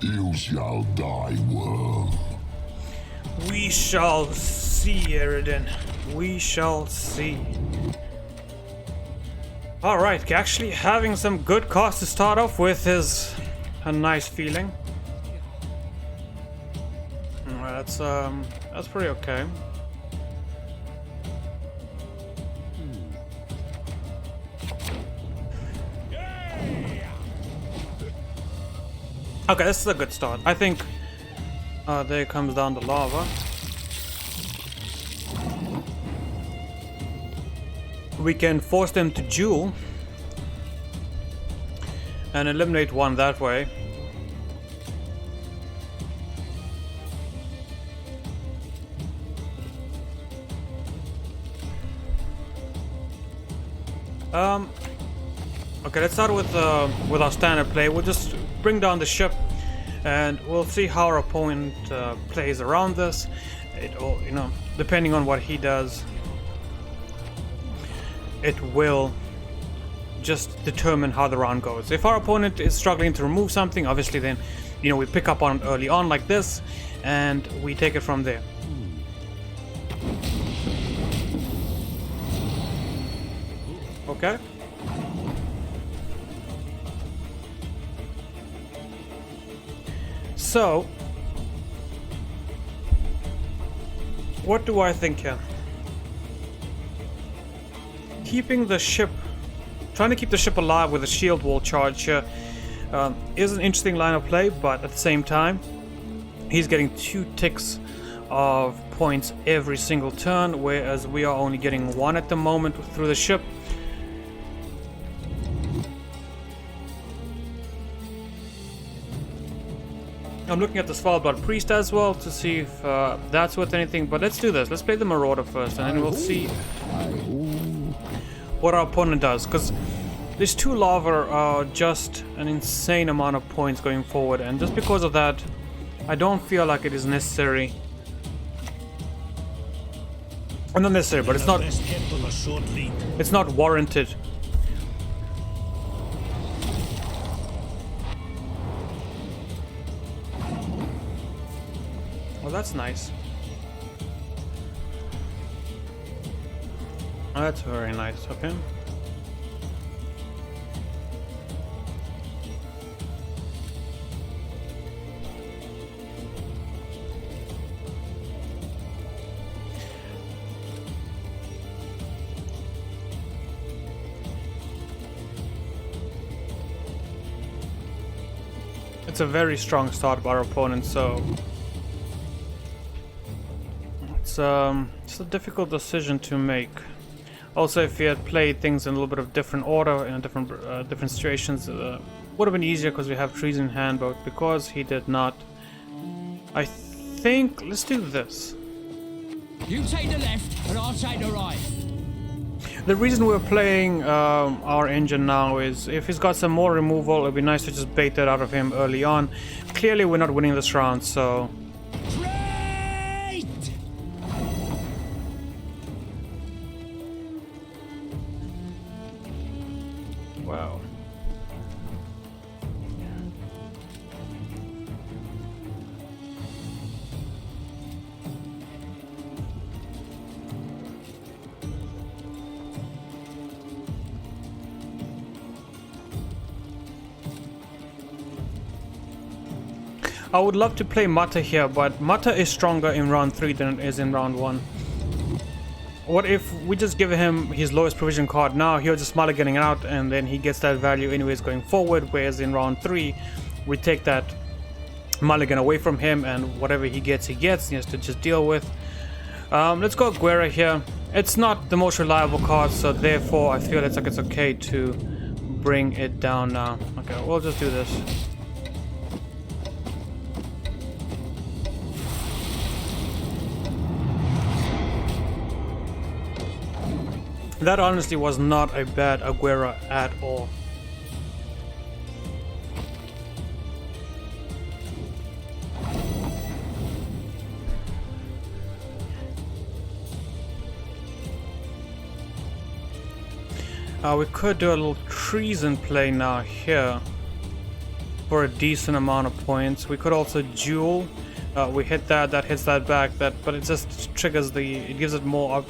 You shall die, world. We shall see, Eridan. We shall see. Alright, actually having some good cards to start off with is a nice feeling. That's pretty okay. Okay, this is a good start. I think there comes down the lava. We can force them to duel and eliminate one that way. Okay, let's start with our standard play. We'll just bring down the ship, and we'll see how our opponent plays around this. It all, you know, depending on what he does, it will just determine how the round goes. If our opponent is struggling to remove something, obviously then, you know, we pick up on it early on like this, and we take it from there. Okay. So, what do I think here? Keeping the ship, trying to keep the ship alive with a shield wall charge here is an interesting line of play, but at the same time, he's getting 2 ticks of points every single turn, whereas we are only getting 1 at the moment through the ship. I'm looking at the Svalbard Priest as well to see if that's worth anything, but let's do this. Let's play the Marauder first, and then we'll see what our opponent does, because these 2 lava are just an insane amount of points going forward, and just because of that, I don't feel like it is necessary. Well, not necessary, but it's not warranted. Well, that's nice. Oh, that's very nice, okay. It's a very strong start by our opponent, so it's a difficult decision to make. Also, if he had played things in a little bit of different order, in different situations, would have been easier because we have trees in hand, but because he did not, I think, let's do this. You take the left and I'll take the right. The reason we're playing our engine now is if he's got some more removal, it'd be nice to just bait that out of him early on. Clearly we're not winning this round, so... Wow. I would love to play Mata here, but Mata is stronger in round 3 than it is in round 1. What if we just give him his lowest provision card now, he'll just mulliganing out, and then he gets that value anyways going forward, whereas in round 3, we take that mulligan away from him, and whatever he gets, he has to just deal with. Let's go Guerra here. It's not the most reliable card, so therefore I feel it's okay to bring it down now. Okay, we'll just do this. That honestly was not a bad Aguera at all. We could do a little treason play now here. for a decent amount of points. We could also duel. We hit that, that hits that back, but it just triggers it gives it more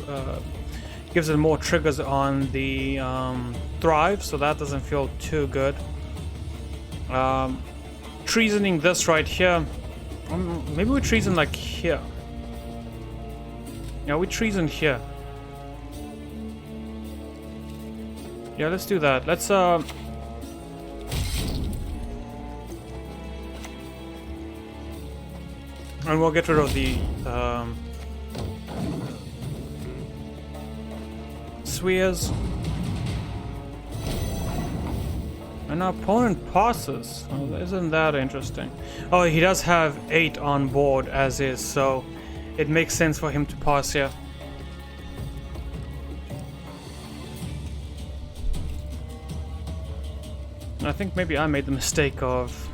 triggers on the thrive, so that doesn't feel too good. Treasoning this right here. Maybe we treason like here. Yeah, we treason here. Yeah, let's do that. Let's and we'll get rid of the spheres. And our opponent passes. Oh, isn't that interesting? Oh, he does have 8 on board as is, so it makes sense for him to pass here. I think maybe I made the mistake of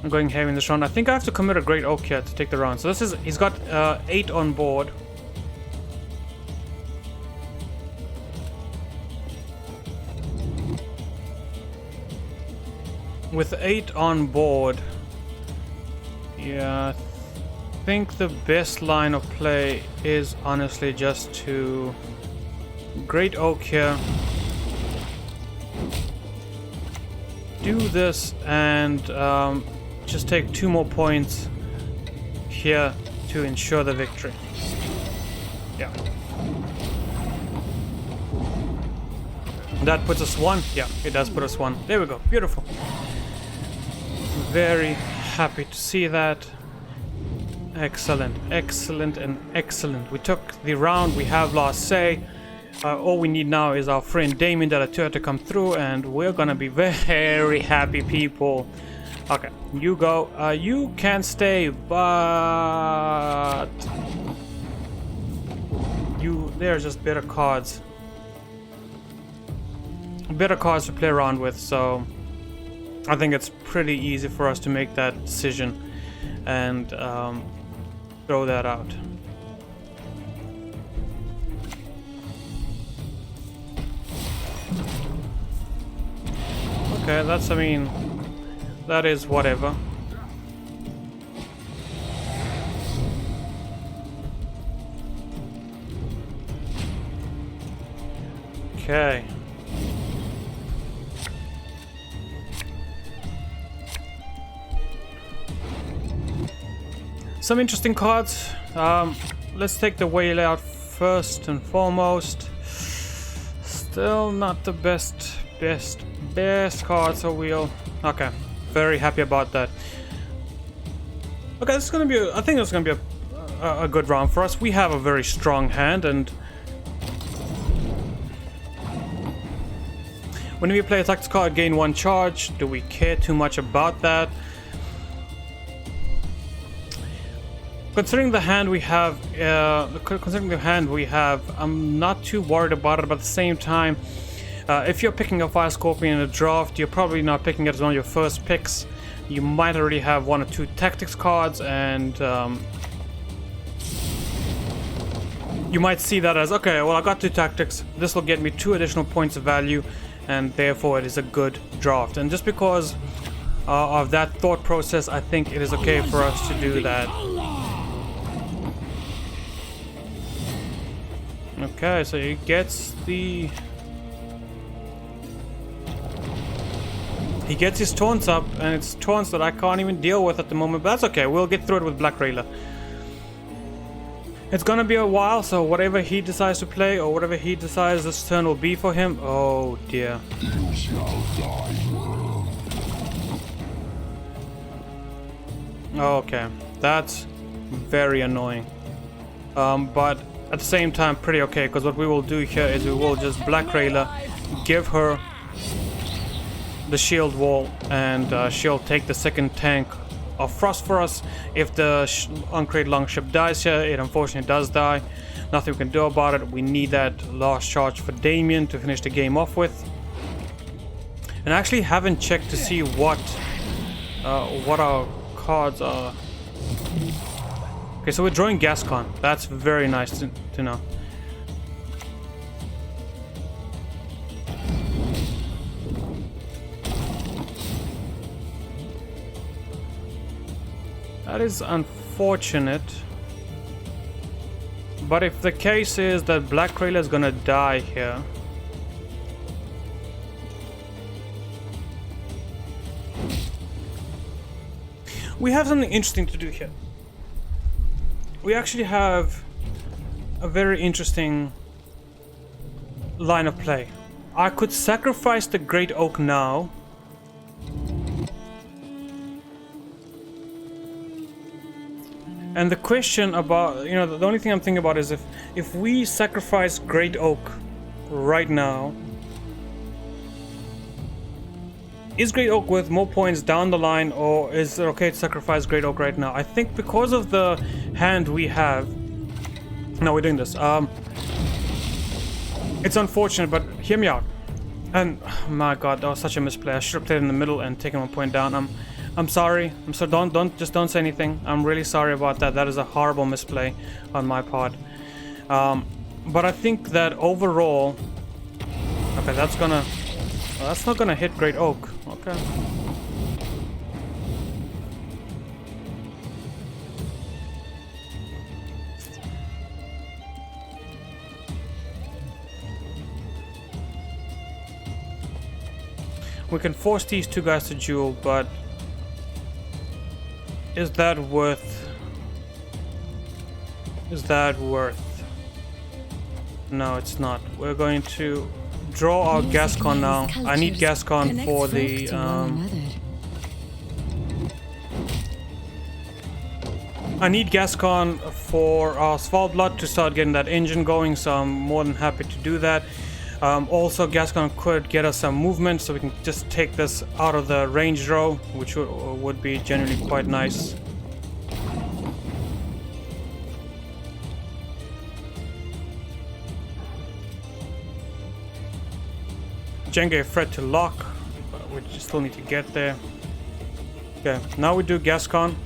going heavy in this round. I think I have to commit a Great Oak here to take the round. So this is, he's got 8 on board. With 8 on board, yeah, I think the best line of play is honestly just to Great Oak here, do this, and just take 2 more points here to ensure the victory. Yeah. That puts us 1. Yeah, it does put us 1. There we go. Beautiful. Very happy to see that. Excellent, excellent, and excellent. We took the round. We have last say. All we need now is our friend Damien Delateur to come through, and we're gonna be very happy, people. Okay, you go. You can stay, but they're just better cards. Better cards to play around with, so I think it's pretty easy for us to make that decision and throw that out. Okay, that's, I mean, that is whatever. Okay. Some interesting cards. Let's take the whale out first and foremost. Still not the best card, so we'll... Okay, very happy about that. Okay, this is gonna be... I think it's gonna be a good round for us. We have a very strong hand, and when we play a tactics card, gain 1 charge. Do we care too much about that? Considering the hand we have, I'm not too worried about it. But at the same time, if you're picking a Fire Scorpion in a draft, you're probably not picking it as one of your first picks. You might already have 1 or 2 tactics cards, and you might see that as, okay, well, I got 2 tactics. This will get me 2 additional points of value, and therefore it is a good draft. And just because of that thought process, I think it is okay for us to do that. Okay, so he gets the... He gets his taunts up, and it's taunts that I can't even deal with at the moment, but that's okay. We'll get through it with Black Railer. It's gonna be a while, so whatever he decides to play, or whatever he decides this turn will be for him... Oh dear. You shall die, world. Okay, that's very annoying. But at the same time, pretty okay, because what we will do here is we will just Black Railer, give her the Shieldwall, and she'll take the second tank of Frost for us. If the Uncrate Longship dies here, it unfortunately does die. Nothing we can do about it. We need that last charge for Damien to finish the game off with. And I actually haven't checked to see what our cards are. Okay, so we're drawing Gascon. That's very nice to know. That is unfortunate. But if the case is that Black Rayla is gonna die here, we have something interesting to do here. We actually have a very interesting line of play. I could sacrifice the Great Oak now. And the question about, you know, the only thing I'm thinking about is if we sacrifice Great Oak right now, is Great Oak worth more points down the line, or is it okay to sacrifice Great Oak right now? I think because of the hand we have. No, we're doing this. It's unfortunate, but hear me out. And oh my God, that was such a misplay. I should have played in the middle and taken 1 point down. I'm sorry. I'm so don't say anything. I'm really sorry about that. That is a horrible misplay on my part. But I think that overall, okay, that's not gonna hit Great Oak. Okay. We can force these two guys to duel, but is that worth? No, it's not. We're going to draw our Gascon now. I need Gascon for the I need Gascon for our Svalbard to start getting that engine going, so I'm more than happy to do that. Also, Gascon could get us some movement, so we can just take this out of the range row, which would be generally quite nice. Jenga Fred to lock, but we still need to get there. Okay, now we do Gascon.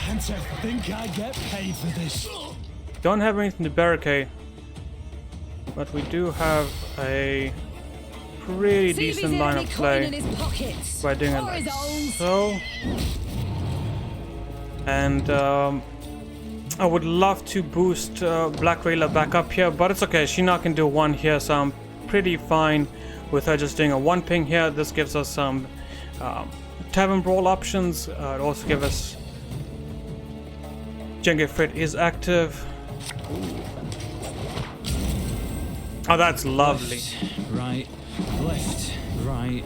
And to think I get paid for this. Don't have anything to barricade, but we do have a pretty decent line of play by doing it like so. And I would love to boost Black Rayla back up here, but it's okay. Sheena can do one here, so I'm pretty fine with her just doing a 1 ping here. This gives us some tavern brawl options. It also gives us Jenga Fred is active. Oh, that's lovely. Left, right, left, right.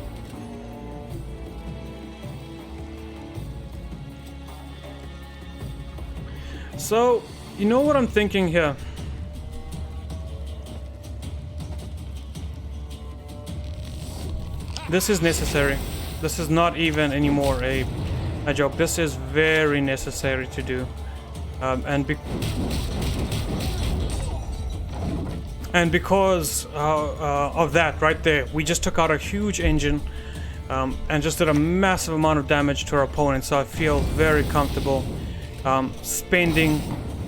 So, you know what I'm thinking here? This is necessary. This is not even anymore a joke. This is very necessary to do. And because of that right there, we just took out a huge engine and just did a massive amount of damage to our opponent. So I feel very comfortable spending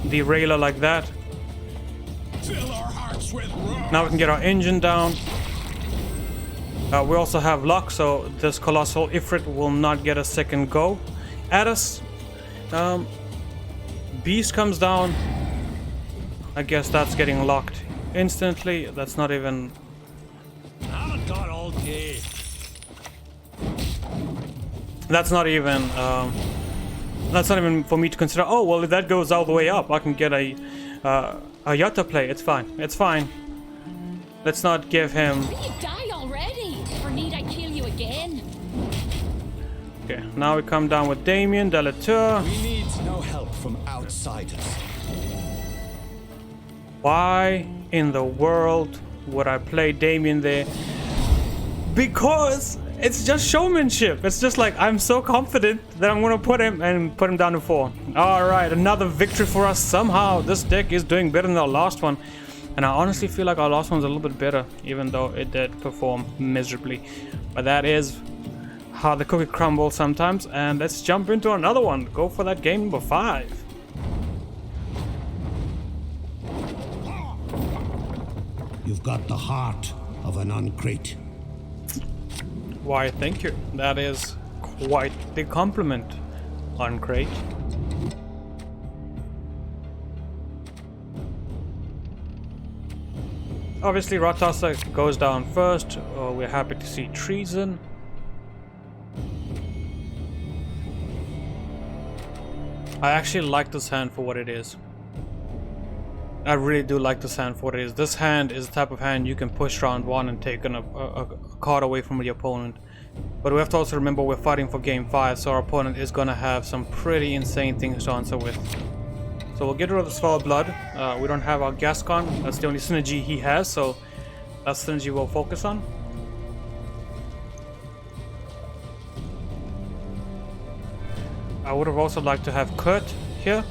the Rayla like that. Fill our hearts with roar. Now we can get our engine down. We also have luck, so this Colossal Ifrit will not get a second go at us. Beast comes down. I guess that's getting locked instantly. That's not even... I'm got all day. That's not even for me to consider. Oh, well, if that goes all the way up, I can get a Yatta play. It's fine. It's fine. Let's not give him... You die already, or need I kill you again? Okay, now we come down with Damien, Delatour. We need no help from outsiders. Why in the world would I play Damien there? Because it's just showmanship. It's just like, I'm so confident that I'm gonna put him down to 4. Alright, another victory for us. Somehow this deck is doing better than our last one. And I honestly feel like our last one's a little bit better, even though it did perform miserably. But that is how the cookie crumbles sometimes. And let's jump into another one. Go for that game number 5. You've got the heart of an uncrate. Why, thank you. That is quite the compliment. Uncrate. Obviously, Ratasa goes down first. We're happy to see Treason. I actually like this hand for what it is. I really do like this hand for what it is. This hand is the type of hand you can push round 1 and take a card away from the opponent. But we have to also remember we're fighting for game 5, so our opponent is gonna have some pretty insane things to answer with. So we'll get rid of the Spell of Blood. We don't have our Gascon. That's the only synergy he has, so that's the synergy we'll focus on. I would have also liked to have Kurt here.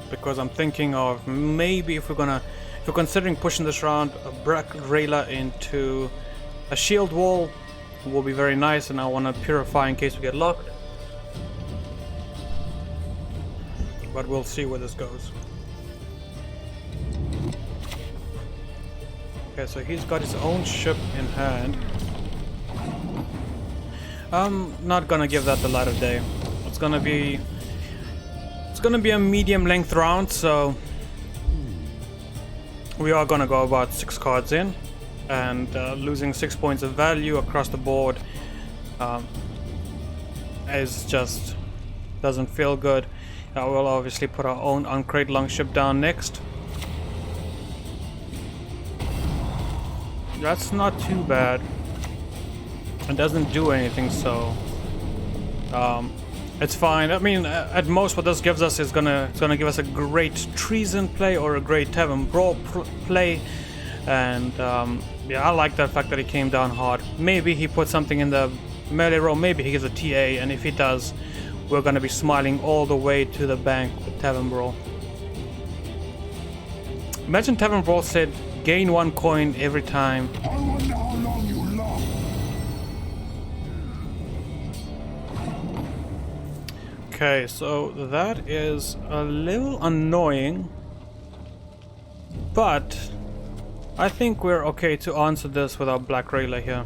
Because I'm thinking of maybe if we're considering pushing this round, a Black Rayla into a Shieldwall will be very nice, and I want to Purify in case we get locked. But we'll see where this goes. Okay, so he's got his own ship in hand. I'm not gonna give that the light of day. It's gonna be a medium length round, so we are gonna go about 6 cards in, and losing 6 points of value across the board is just doesn't feel good. We'll obviously put our own Uncrate Longship down next. That's not too bad. It doesn't do anything, so it's fine. I mean, at most what this gives us is it's gonna give us a great Treason play or a great Tavern Brawl play, and yeah, I like that fact that he came down hard. Maybe he put something in the melee row, maybe he gives a TA, and if he does, we're gonna be smiling all the way to the bank with Tavern Brawl. Imagine Tavern Brawl said, gain 1 coin every time. I wonder how long you last. Okay, so that is a little annoying, but I think we're okay to answer this with our Black Rayla here.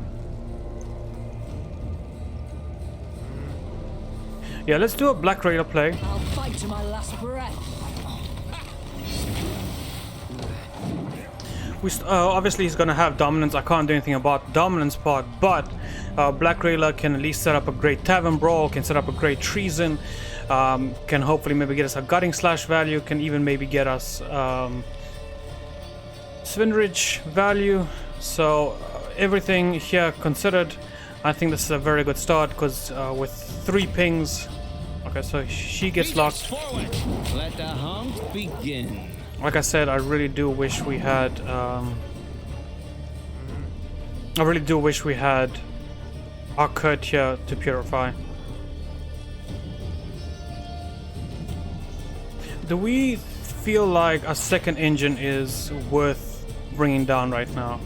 Yeah, let's do a Black Rayla play. I'll fight to my last breath. Obviously he's gonna have dominance. I can't do anything about the dominance part, but Black Rayla can at least set up a great Tavern Brawl, can set up a great Treason, can hopefully maybe get us a Gutting Slash value, can even maybe get us Swindridge value. So everything here considered, I think this is a very good start, because with 3 pings, okay, so she gets locked. Forward. Let the hunt begin. Like I said, I really do wish we had our Kurt here to Purify. Do we feel like a second engine is worth bringing down right now?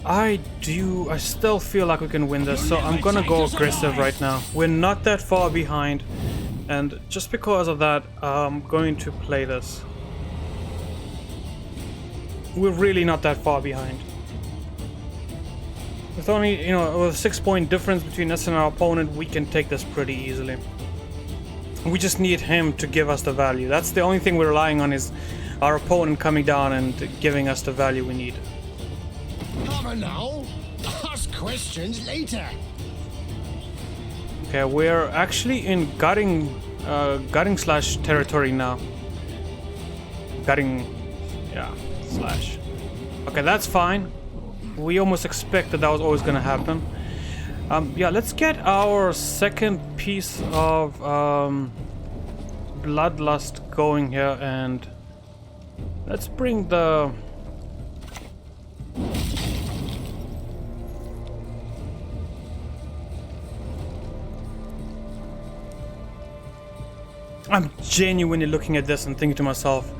I do. I still feel like we can win this, so I'm gonna go aggressive right now. We're not that far behind, and just because of that, I'm going to play this. We're really not that far behind. With only, with a 6-point difference between us and our opponent, we can take this pretty easily. We just need him to give us the value. That's the only thing we're relying on, is our opponent coming down and giving us the value we need. Come on now. Ask questions later. Okay, we're actually in gutting slash territory now. Slash. Okay, that's fine. We almost expected that was always gonna happen. Yeah, let's get our second piece of Bloodlust going here, and let's bring the... I'm genuinely looking at this and thinking to myself,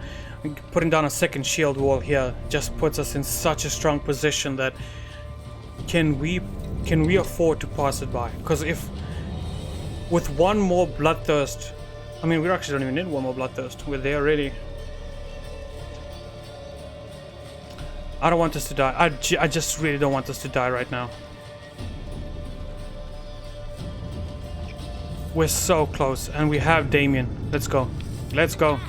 putting down a second Shieldwall here just puts us in such a strong position that can we afford to pass it by? Because if with one more Bloodthirst, I mean, we actually don't even need one more Bloodthirst. We're there already. I don't want us to die. I just really don't want us to die right now. We're so close, and we have Damien. Let's go. Let's go.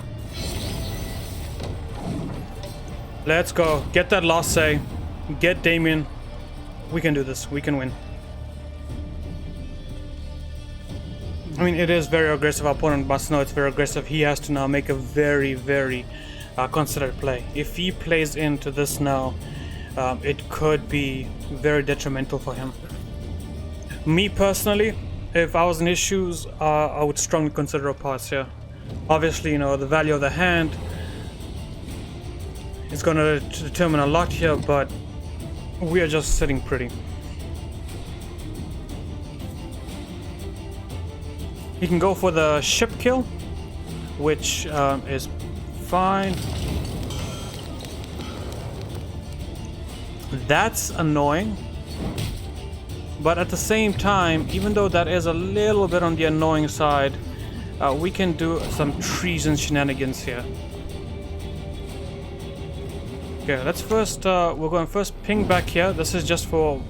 Let's go. Get that last say. Get Damien. We can do this. We can win. I mean, it is very aggressive. Our opponent must know it's very aggressive. He has to now make a very, very considered play. If he plays into this now, it could be very detrimental for him. Me personally, if I was in his shoes, I would strongly consider a pass here. Obviously, you know, the value of the hand is going to determine a lot here, but we are just sitting pretty. He can go for the ship kill, which is fine. That's annoying. But at the same time, even though that is a little bit on the annoying side, we can do some treason shenanigans here. Okay, let's first, we're going to first ping back here. This is just for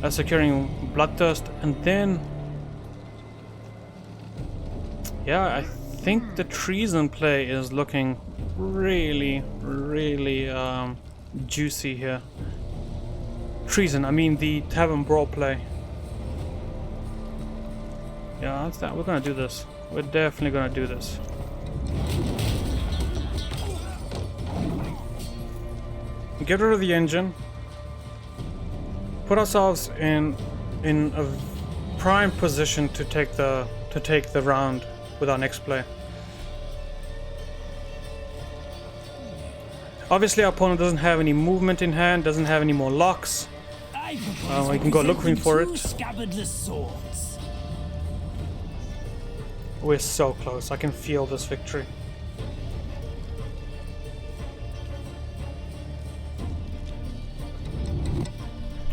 securing Bloodthirst, and then, yeah, I think the treason play is looking really, really juicy here. Treason, I mean the Tavern Brawl play. Yeah, that's that. We're gonna do this. We're definitely gonna do this. Get rid of the engine. Put ourselves in a prime position to take the round with our next play. Obviously, our opponent doesn't have any movement in hand, doesn't have any more locks. We can go looking for it. We're so close. I can feel this victory.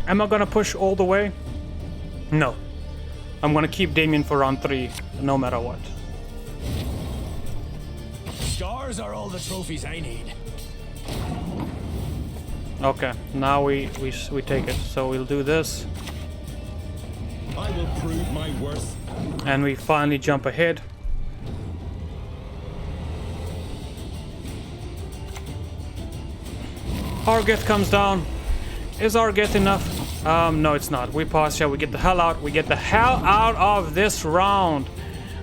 Am I gonna push all the way? No. I'm gonna keep Damien for round 3, no matter what. Scars are all the trophies I need. Okay, now we take it. So we'll do this. I will prove my worth. And we finally jump ahead. Argeth comes down. Is Argeth enough? No, it's not. We pass here. We get the hell out. We get the hell out of this round.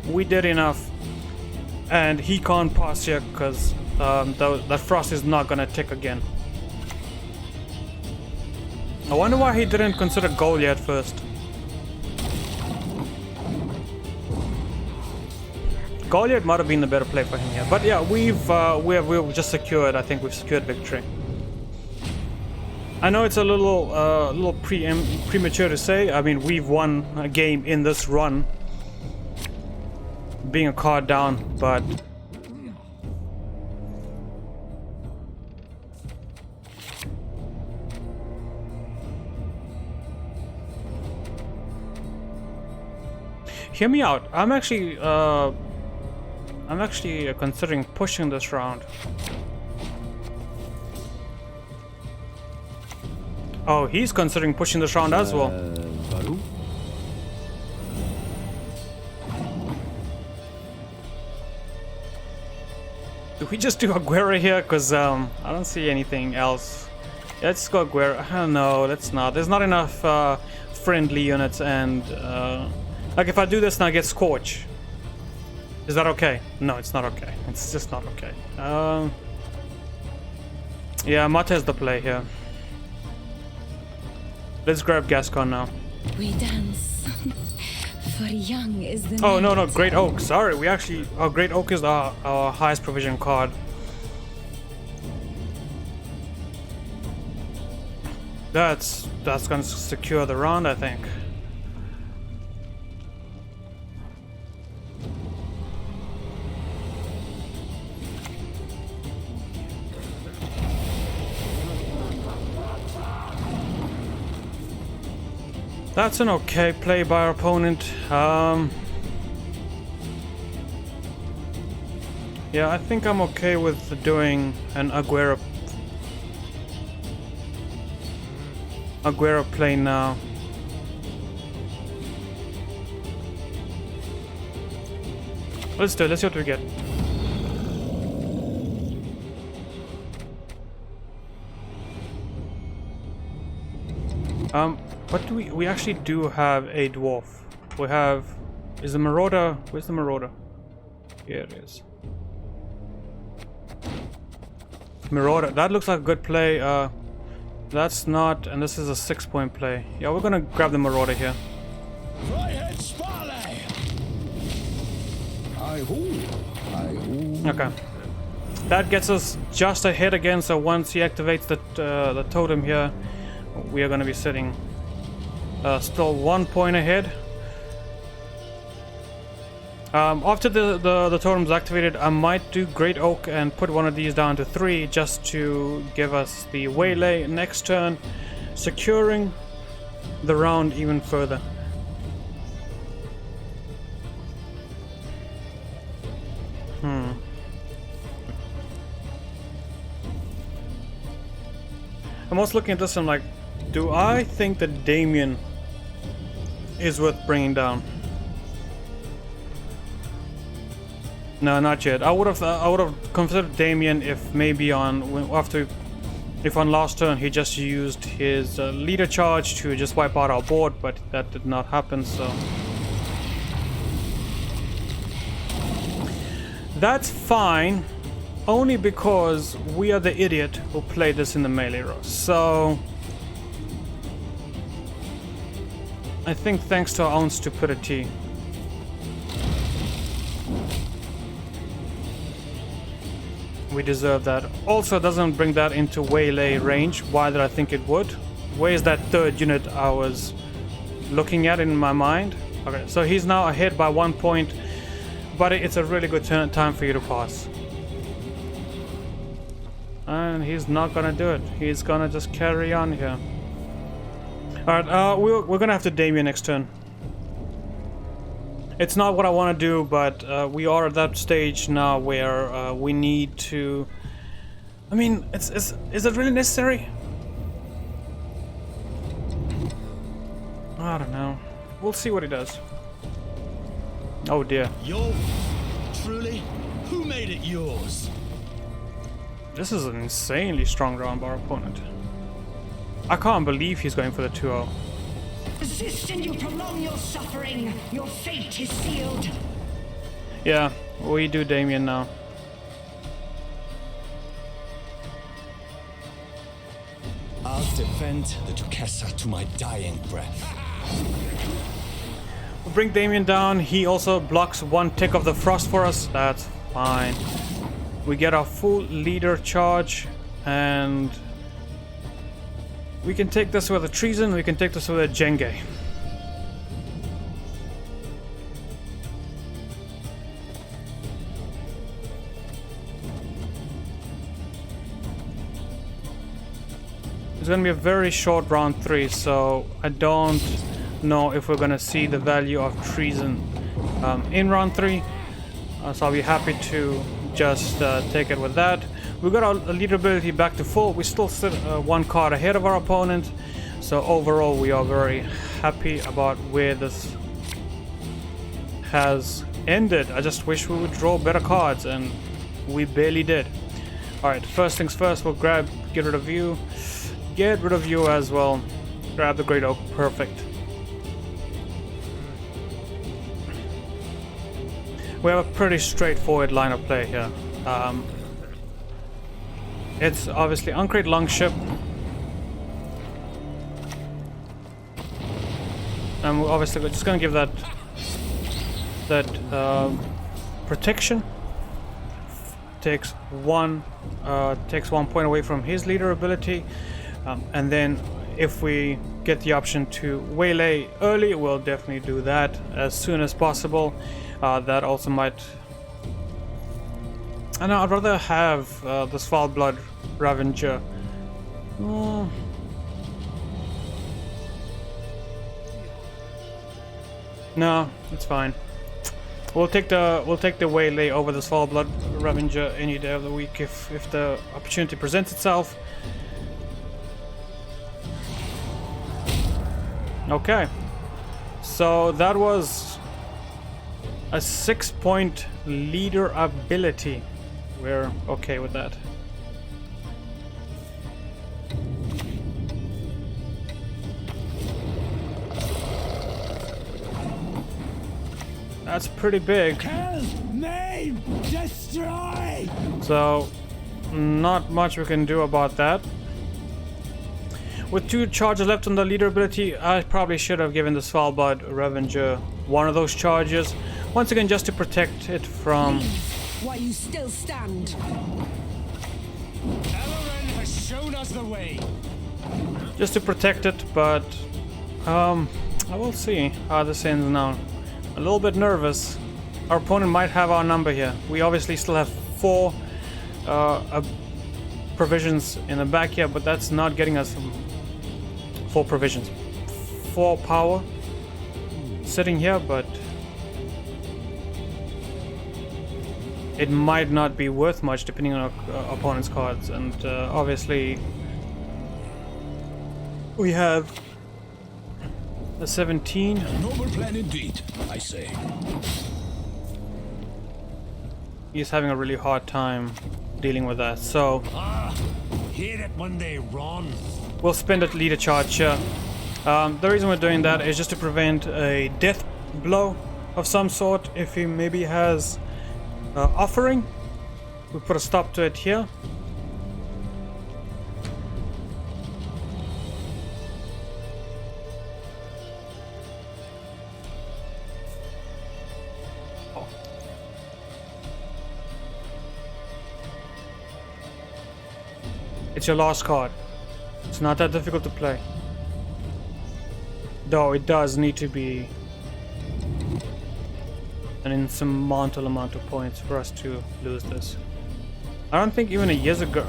We did enough. And he can't pass here because that frost is not gonna tick again. I wonder why he didn't consider goal yet first. Goliath might have been the better play for him here, but yeah, we've just secured. I think we've secured victory. I know it's a little premature to say. I mean, we've won a game in this run, being a card down, but hear me out. I'm actually considering pushing this round. Oh, he's considering pushing this round as well. Do we just do Aguera here? Because I don't see anything else. Let's go Aguera. I don't know, let's not. There's not enough friendly units, and like if I do this now I get Scorch. Is that okay? No, it's not okay. It's just not okay. Yeah, Mata is the play here. Let's grab Gascon now. We dance. For young is the Oh, no, night. Great Oak. Sorry, we actually... Our Great Oak is our highest provision card. That's gonna secure the round, I think. That's an okay play by our opponent. Yeah, I think I'm okay with doing an Aguera play now. Let's do it. Let's see what we get. What do we actually do have a dwarf. We have, is the marauder, where's the marauder? Here it is. Marauder, that looks like a good play. That's not, and this is a 6-point play. Yeah, we're gonna grab the marauder here. Freiheit Sparley! Okay. That gets us just ahead again, so once he activates the totem here, we are gonna be sitting still 1 point ahead. After the totem's activated, I might do Great Oak and put one of these down to 3 just to give us the waylay next turn, securing the round even further. I'm also looking at this and I'm like, do I think that Damien is worth bringing down? No, not yet. I would have considered Damien if maybe on last turn he just used his leader charge to just wipe out our board, but that did not happen. So that's fine, only because we are the idiot who played this in the melee row. So I think thanks to our own stupidity, we deserve that. Also, doesn't bring that into waylay range. Why did I think it would? Where's that third unit I was looking at in my mind? Okay, so he's now ahead by 1 point, but it's a really good time for you to pass. And he's not gonna do it. He's gonna just carry on here. Alright, we're gonna have to Damien next turn. It's not what I want to do, but we are at that stage now where we need to... I mean, is it really necessary? I don't know. We'll see what he does. Oh dear. Your... Truly? Who made it yours? This is an insanely strong round by our opponent. I can't believe he's going for the 2-0. Resist and you prolong your suffering. Your fate is sealed. Yeah, we do Damien now. I'll defend the Duquesa to my dying breath. We'll bring Damien down. He also blocks 1 tick of the frost for us. That's fine. We get our full leader charge, and we can take this with a treason, we can take this with a Jenge. It's gonna be a very short round 3, so I don't know if we're gonna see the value of treason in round 3. So I'll be happy to just take it with that. We got our leader ability back to full. We still sit 1 card ahead of our opponent. So overall, we are very happy about where this has ended. I just wish we would draw better cards, and we barely did. Alright, first things first, we'll get rid of you. Get rid of you as well. Grab the Great Oak, perfect. We have a pretty straightforward line of play here. It's obviously Uncrate Longship. And we're obviously just gonna give that protection. Takes 1 point away from his leader ability. And then if we get the option to waylay early, we'll definitely do that as soon as possible. That also might... I know, I'd rather have this Foul Blood Ravenger. No, it's fine. We'll take the waylay over this Foul Blood Ravenger any day of the week if the opportunity presents itself. Okay, so that was A 6-point leader ability. We're okay with that. That's pretty big. Kill, maim, destroy! So, not much we can do about that. With 2 charges left on the leader ability, I probably should have given the Svalbard Revenger one of those charges. Once again, just to protect it from... While you still stand. Elren has shown us the way. Just to protect it, but... I will see how this ends now. A little bit nervous. Our opponent might have our number here. We obviously still have 4 provisions in the back here, but that's not getting us 4 provisions. 4 power sitting here, but it might not be worth much depending on our opponent's cards. And obviously we have a 17. Noble plan indeed, I say. He's having a really hard time dealing with that, so Hear it when they run. we'll spend a leader charge here. The reason we're doing that is just to prevent a death blow of some sort. If he maybe has offering, we put a stop to it here. It's your last card. It's not that difficult to play. Though it does need to be an insurmountable amount of points for us to lose this. I don't think even a year ago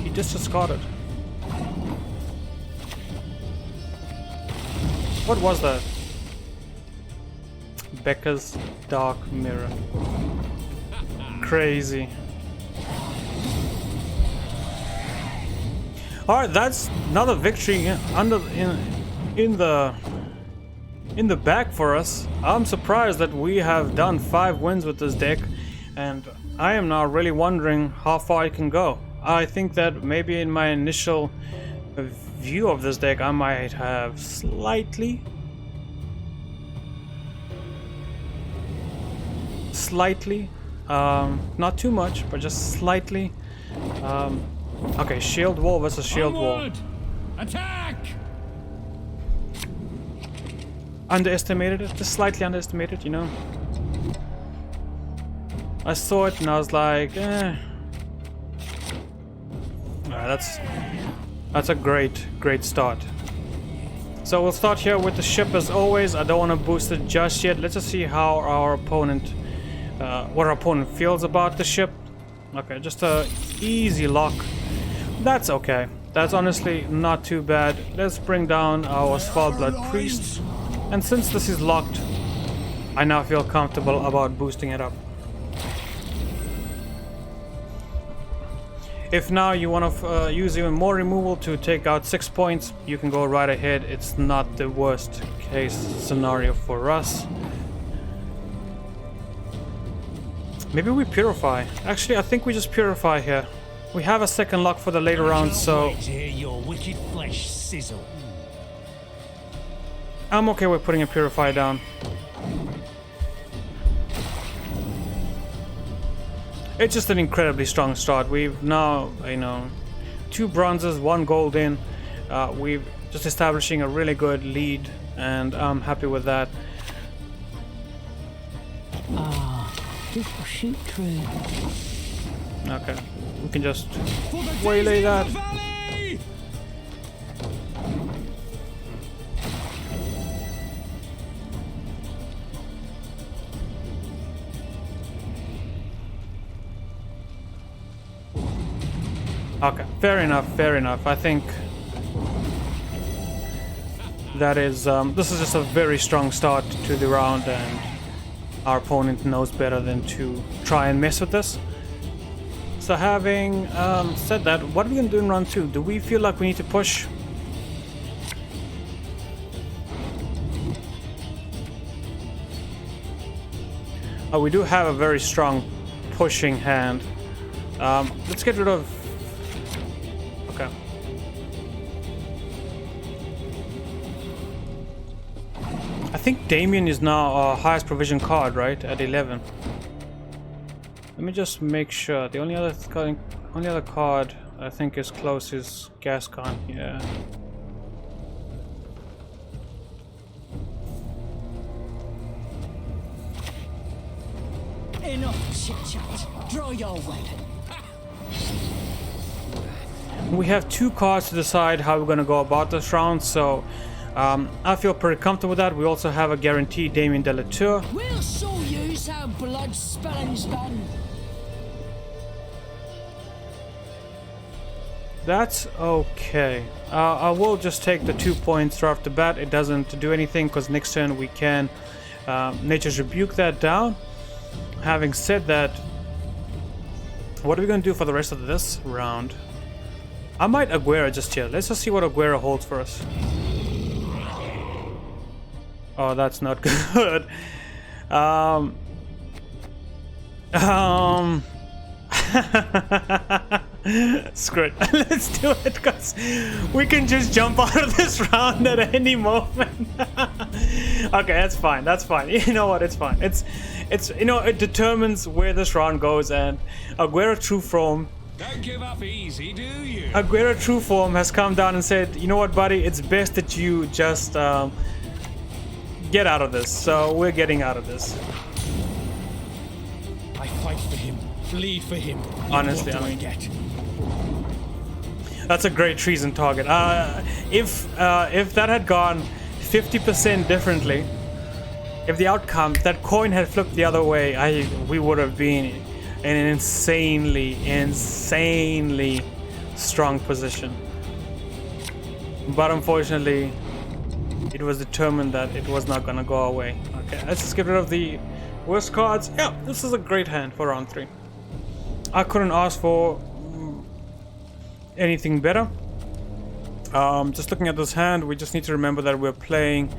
he just discarded. What was that? Becca's Dark Mirror. Crazy. Alright, that's another victory in the bag for us. I'm surprised that we have done 5 wins with this deck, and I am now really wondering how far I can go. I think that maybe in my initial view of this deck I might have slightly not too much, but just slightly okay, Shieldwall versus Shieldwall. Onward! Attack! Underestimated it, just slightly underestimated, you know. I saw it and I was like, eh. Alright, that's a great start. So we'll start here with the ship as always. I don't want to boost it just yet. Let's just see how our opponent, what our opponent feels about the ship. Okay, just a easy lock. That's okay. That's honestly not too bad. Let's bring down our Svalbard Priest. And since this is locked, I now feel comfortable about boosting it up. If now you want to use even more removal to take out 6 points, you can go right ahead. It's not the worst case scenario for us. Maybe we purify. Actually, I think we just purify here. We have a second lock for the later round, so Wait to hear your wicked flesh sizzle. I'm okay with putting a purify down. It's just an incredibly strong start. We've now, 2 bronzes, 1 gold in. We've just establishing a really good lead, and I'm happy with that. This will shoot through. Okay, we can just For the waylay days that. in the valley! Okay, fair enough. I think that is, this is just a very strong start to the round, and our opponent knows better than to try and mess with this. So having said that, what are we going to do in round 2? Do we feel like we need to push? Oh, we do have a very strong pushing hand. Let's get rid of... Okay. I think Damien is now our highest provision card, right? At 11. Let me just make sure. The only other card I think is close is Gascon. Yeah. Enough chit-chat. Draw your weapon. We have 2 cards to decide how we're going to go about this round, so I feel pretty comfortable with that. We also have a guaranteed Damien de la Tour. We'll show you how blood spilling's done. That's okay. I will just take the 2 points right off the bat. It doesn't do anything because next turn we can Nature's Rebuke that down. Having said that, what are we going to do for the rest of this round? I might Aguera just here. Let's just see what Aguera holds for us. Oh, that's not good. Screw it. Let's do it because we can just jump out of this round at any moment. Okay, that's fine. That's fine. You know what? It's fine. It's you know, it determines where this round goes, and Aguera True Form. Don't give up easy, do you? Aguera True Form has come down and said, you know what, buddy? It's best that you just get out of this. So we're getting out of this. I fight for him, bleed for him. Honestly, What do I mean, get? that's a great treason target. If that had gone 50% differently, if the outcome, that coin had flipped the other way, we would have been in an insanely strong position. But unfortunately, it was determined that it was not gonna go away. Okay, let's just get rid of the worst cards. Yeah, this is a great hand for round 3. I couldn't ask for anything better. Just looking at this hand, we just need to remember that we're playing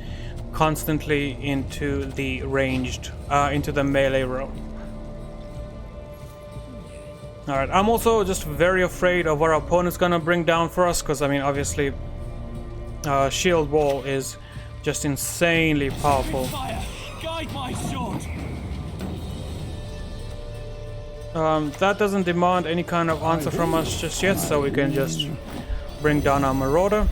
constantly into the ranged, into the melee row. Alright, I'm also just very afraid of what our opponent's gonna bring down for us, because I mean, obviously, Shieldwall is just insanely powerful. Fire! Guide my sword! That doesn't demand any kind of answer from us just yet, so we can just bring down our Marauder.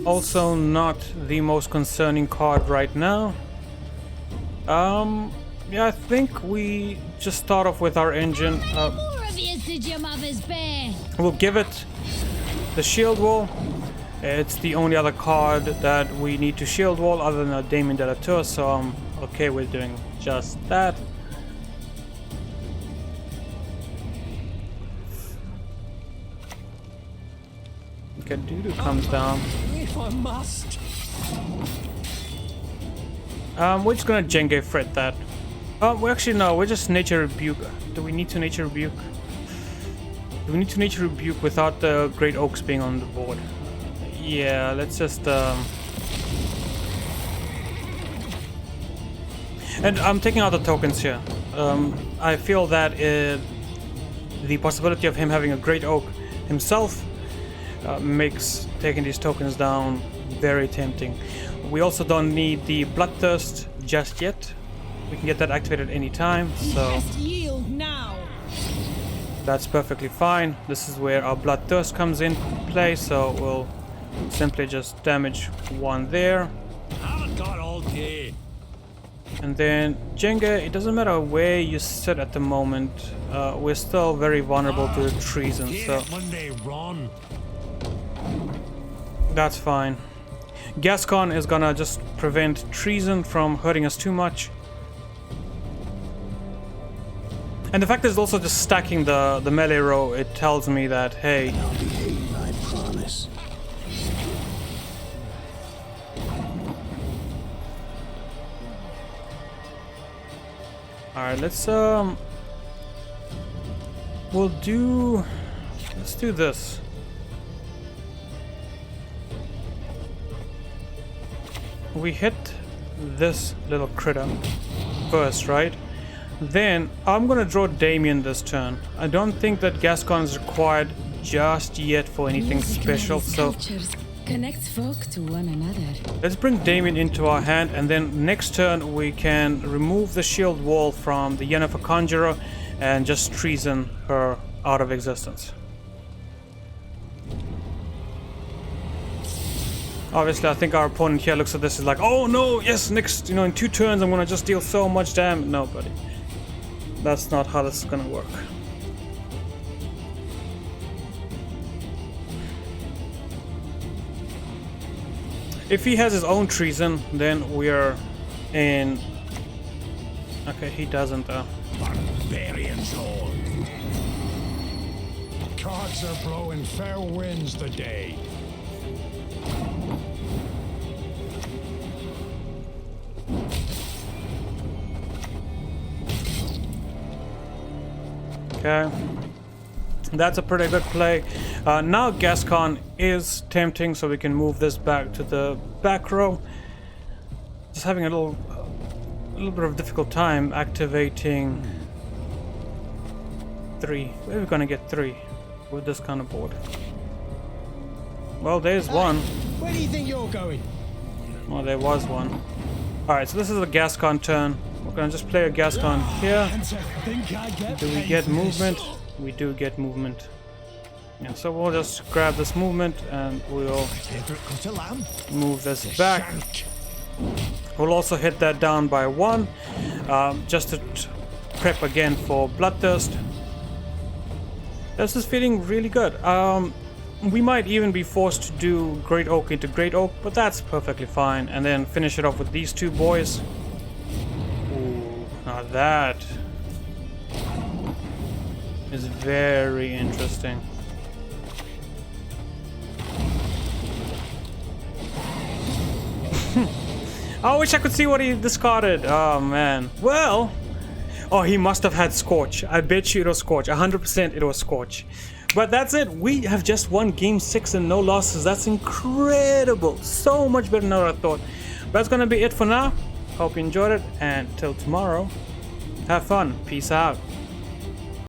Also not the most concerning card right now. Yeah, I think we just start off with our engine. More of you did your mother's bear. We'll give it the Shieldwall. It's the only other card that we need to Shieldwall other than a Damien de la Tour, so I'm okay with doing just that. Okay, Dudu comes down. If I must. We're just gonna Jenge Fret that. Well, actually no, we're just Nature Rebuke. Do we need to Nature Rebuke? Do we need to Nature Rebuke without the Great Oaks being on the board? Yeah, let's just and I'm taking out the tokens here. I feel that the possibility of him having a Great Oak himself makes taking these tokens down very tempting. We also don't need the Bloodthirst just yet. We can get that activated anytime, so Just yield now. that's perfectly fine. This is where our Bloodthirst comes in play, so we'll simply just damage 1 there. I haven't got all day. And then Jenga, it doesn't matter where you sit at the moment, we're still very vulnerable to the treason, so When they run. that's fine. Gascon is gonna just prevent treason from hurting us too much. And the fact that it's also just stacking the melee row, it tells me that, hey, I'll behave, I promise. alright, let's Let's do this. We hit this little critter first, right? Then I'm gonna draw Damien this turn. I don't think that Gascon is required just yet for anything special, so connects folk to one another. let's bring Damien into our hand, and then next turn we can remove the shield wall from the Yennefer Conjurer and just treason her out of existence. Obviously, I think our opponent here looks at this as like, oh no, yes, next, in 2 turns I'm gonna just deal so much damage. No, buddy. That's not how this is gonna work. If he has his own treason, then we're in... Okay, he doesn't though. Barbarians all. Cards are blowing fair winds today. Okay, that's a pretty good play. Now Gascon is tempting, so we can move this back to the back row. Just having a little bit of difficult time activating 3. Where are we gonna get 3 with this kind of board? Well, there's one. Where do you think you're going? Well, there was one. Alright, so this is a Gascon turn. We're gonna just play a Gascon here. Do we get movement? We do get movement. Yeah, so we'll just grab this movement and we'll move this back. We'll also hit that down by 1, just to prep again for Bloodthirst. This is feeling really good. We might even be forced to do Great Oak into Great Oak, but that's perfectly fine. And then finish it off with these 2 boys. Ooh, now that is very interesting. I wish I could see what he discarded. Oh man. Well, oh, he must have had Scorch. I bet you it was Scorch. 100% it was Scorch. But that's it. We have just won game 6 and no losses. That's incredible. So much better than I thought. That's gonna be it for now. Hope you enjoyed it, and till tomorrow, have fun. Peace out.